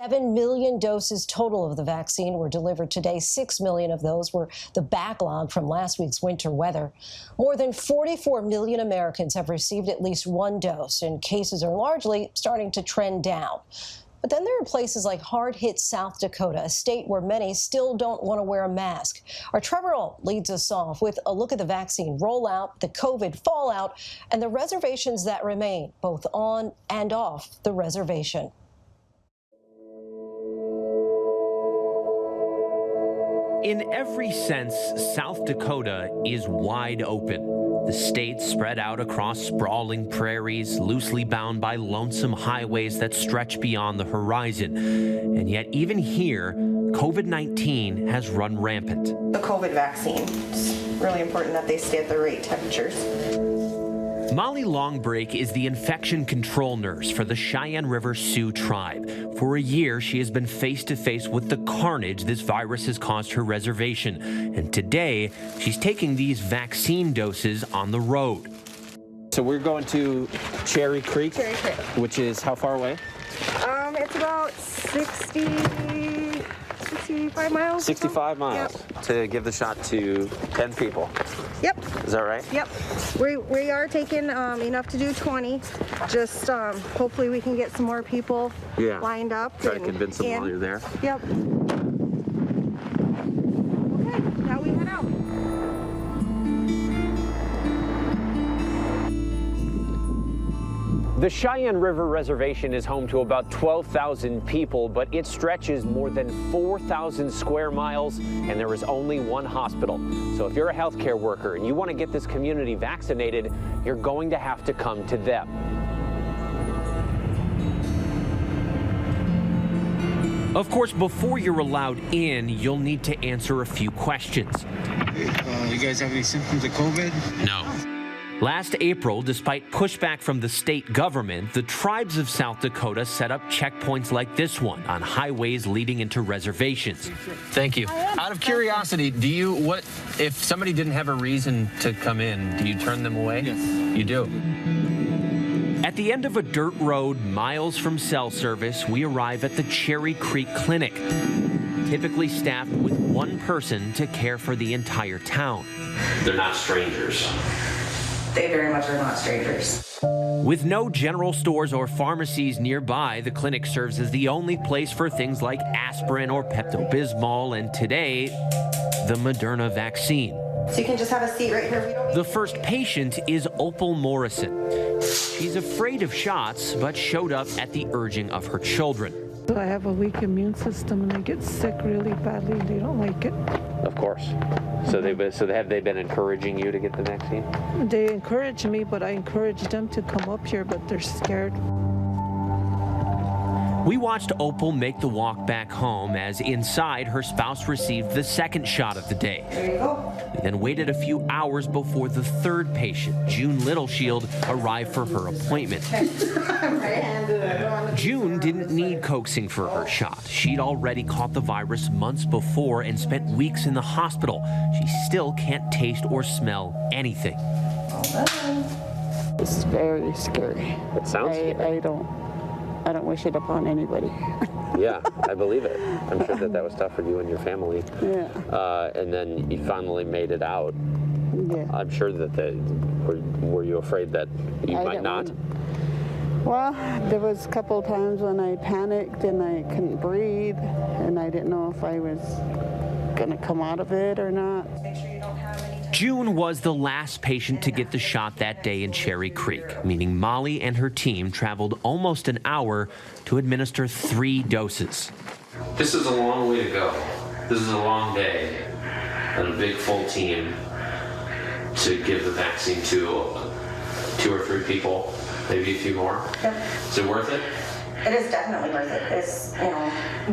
7 million doses total of the vaccine were delivered today. 6 million of those were the backlog from last week's winter weather. More than 44 million Americans have received at least one dose, and cases are largely starting to trend down. But then there are places like hard-hit South Dakota, a state where many still don't want to wear a mask. Our Trevor Ault leads us off with a look at the vaccine rollout, the COVID fallout, and the reservations that remain, both on and off the reservation. In every sense, South Dakota is wide open. The state spread out across sprawling prairies, loosely bound by lonesome highways that stretch beyond the horizon. And yet even here, COVID-19 has run rampant. The COVID vaccine, it's really important that they stay at the right temperatures. Molly Longbreak is the infection control nurse for the Cheyenne River Sioux tribe. For a year, she has been face-to-face with the carnage this virus has caused her reservation. And today, she's taking these vaccine doses on the road. So we're going to Cherry Creek, which is how far away? It's about 65 miles. 65 miles. Yep. To give the shot to 10 people. Yep. Is that right? Yep. We are taking enough to do 20. Just hopefully we can get some more people lined up. Try to convince them while you're there. Yep. Okay, now we head out. The Cheyenne River Reservation is home to about 12,000 people, but it stretches more than 4,000 square miles, and there is only one hospital. So if you're a healthcare worker and you want to get this community vaccinated, you're going to have to come to them. Of course, before you're allowed in, you'll need to answer a few questions. You guys have any symptoms of COVID? No. Last April, despite pushback from the state government, the tribes of South Dakota set up checkpoints like this one on highways leading into reservations. Thank you. Out of curiosity, what if somebody didn't have a reason to come in, do you turn them away? Yes. You do? At the end of a dirt road miles from cell service, we arrive at the Cherry Creek Clinic, typically staffed with one person to care for the entire town. They're not strangers. They very much are not strangers. With no general stores or pharmacies nearby, the clinic serves as the only place for things like aspirin or Pepto-Bismol, and today, the Moderna vaccine. So you can just have a seat right here. The first patient is Opal Morrison. She's afraid of shots, but showed up at the urging of her children. So I have a weak immune system and I get sick really badly. They don't like it. Of course. So have they been encouraging you to get the vaccine? They encourage me, but I encourage them to come up here, but they're scared. We watched Opal make the walk back home as inside her spouse received the second shot of the day. There you go. We then waited a few hours before the third patient, June Littleshield, arrived for her appointment. June didn't need coaxing for her shot. She'd already caught the virus months before and spent weeks in the hospital. She still can't taste or smell anything. It's very scary. It sounds scary. I don't wish it upon anybody. Yeah, I believe it. I'm sure that was tough for you and your family. Yeah. And then you finally made it out. Yeah. I'm sure that were you afraid that you might not? Well, there was a couple of times when I panicked and I couldn't breathe, and I didn't know if I was going to come out of it or not. June was the last patient to get the shot that day in Cherry Creek, meaning Molly and her team traveled almost an hour to administer 3 doses. This is a long way to go. This is a long day and a big full team to give the vaccine to 2 or 3 people, maybe a few more. Yep. Is it worth it? It is definitely worth it. It's,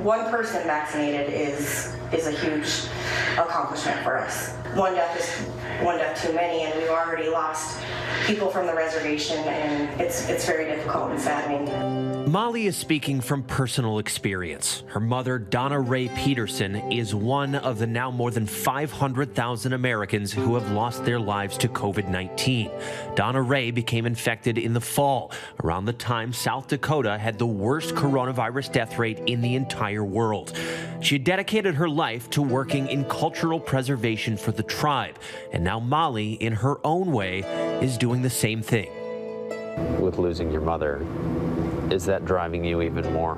one person vaccinated is a huge accomplishment for us. One death is one death too many, and we've already lost people from the reservation, and it's very difficult and saddening. Molly is speaking from personal experience. Her mother, Donna Ray Peterson, is one of the now more than 500,000 Americans who have lost their lives to COVID-19. Donna Ray became infected in the fall, around the time South Dakota had the worst coronavirus death rate in the entire world. She dedicated her life to working in cultural preservation for the tribe, and now Molly, in her own way, is doing the same thing. With losing your mother, is that driving you even more?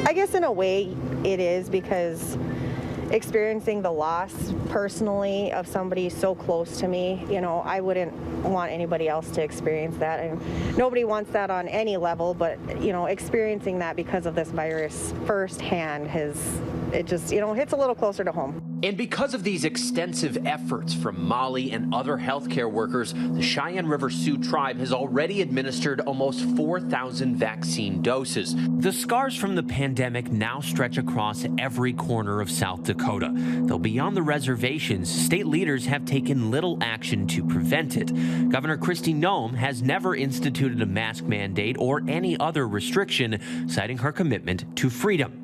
I guess in a way it is, because experiencing the loss personally of somebody so close to me, you know, I wouldn't want anybody else to experience that. And nobody wants that on any level, but, you know, experiencing that because of this virus firsthand it just, you know, hits a little closer to home. And because of these extensive efforts from Molly and other healthcare workers, the Cheyenne River Sioux tribe has already administered almost 4,000 vaccine doses. The scars from the pandemic now stretch across every corner of South Dakota. Though beyond the reservations, state leaders have taken little action to prevent it. Governor Kristi Noem has never instituted a mask mandate or any other restriction, citing her commitment to freedom.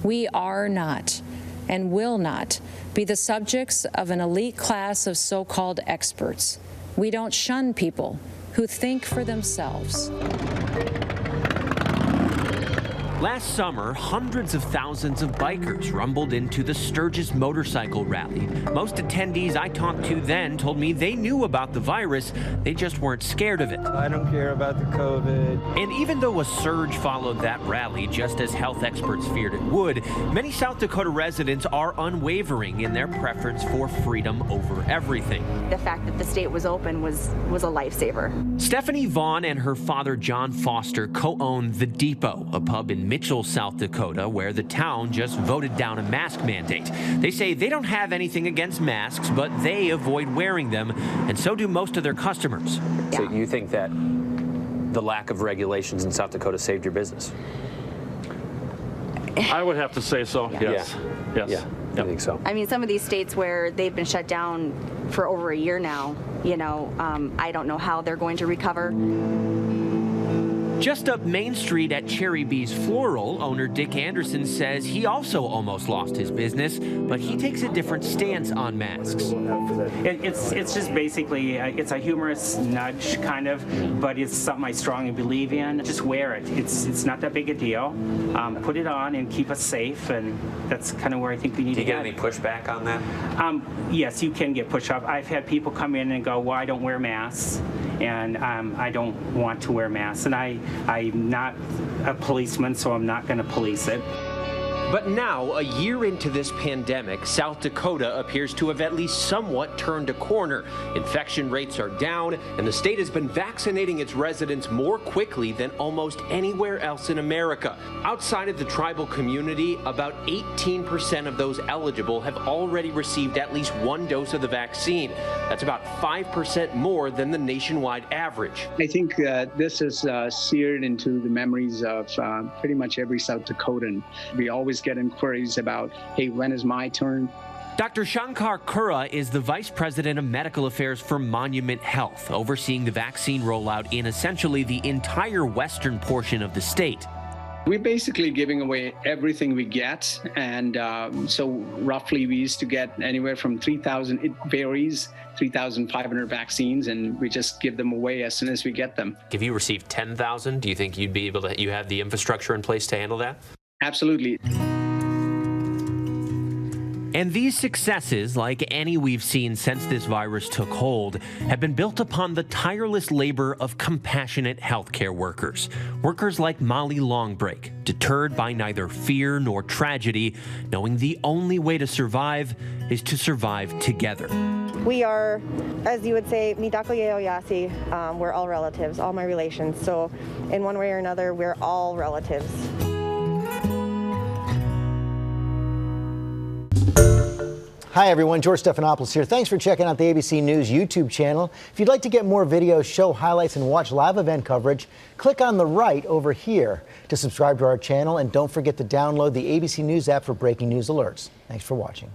We are not and will not be the subjects of an elite class of so-called experts. We don't shun people who think for themselves. Last summer, hundreds of thousands of bikers rumbled into the Sturgis motorcycle rally. Most attendees I talked to then told me they knew about the virus, they just weren't scared of it. I don't care about the COVID. And even though a surge followed that rally, just as health experts feared it would, many South Dakota residents are unwavering in their preference for freedom over everything. The fact that the state was open was a lifesaver. Stephanie Vaughn and her father, John Foster, co-own The Depot, a pub in Mitchell, South Dakota, where the town just voted down a mask mandate. They say they don't have anything against masks, but they avoid wearing them, and so do most of their customers. So you think that the lack of regulations in South Dakota saved your business? I would have to say so, yes. Yeah. Yes. Yeah, I think so. I mean, some of these states where they've been shut down for over a year now, you know, I don't know how they're going to recover. Just up Main Street at Cherry Bee's Floral, owner Dick Anderson says he also almost lost his business, but he takes a different stance on masks. It's just basically, it's a humorous nudge, kind of, but it's something I strongly believe in. Just wear it. It's not that big a deal. Put it on and keep us safe, and that's kind of where I think we need to get. Do you get any pushback on that? Yes, you can get pushback. I've had people come in and go, well, I don't wear masks, and I don't want to wear masks, and I'm not a policeman, so I'm not going to police it. But now, a year into this pandemic, South Dakota appears to have at least somewhat turned a corner. Infection rates are down, and the state has been vaccinating its residents more quickly than almost anywhere else in America. Outside of the tribal community, about 18% of those eligible have already received at least one dose of the vaccine. That's about 5% more than the nationwide average. I think this is seared into the memories of pretty much every South Dakotan. We always get inquiries about, hey, when is my turn? Dr. Shankar Kura is the Vice President of Medical Affairs for Monument Health, overseeing the vaccine rollout in essentially the entire western portion of the state. We're basically giving away everything we get, and so roughly we used to get anywhere from 3,000, it varies, 3,500 vaccines, and we just give them away as soon as we get them. If you received 10,000, do you think you'd be able to, you have the infrastructure in place to handle that? Absolutely. And these successes, like any we've seen since this virus took hold, have been built upon the tireless labor of compassionate healthcare workers. Workers like Molly Longbreak, deterred by neither fear nor tragedy, knowing the only way to survive is to survive together. We are, as you would say, Midako Yeoyasi. We're all relatives, all my relations. So in one way or another, we're all relatives. Hi everyone, George Stephanopoulos here. Thanks for checking out the ABC News YouTube channel. If you'd like to get more videos, show highlights, and watch live event coverage, click on the right over here to subscribe to our channel, and don't forget to download the ABC News app for breaking news alerts. Thanks for watching.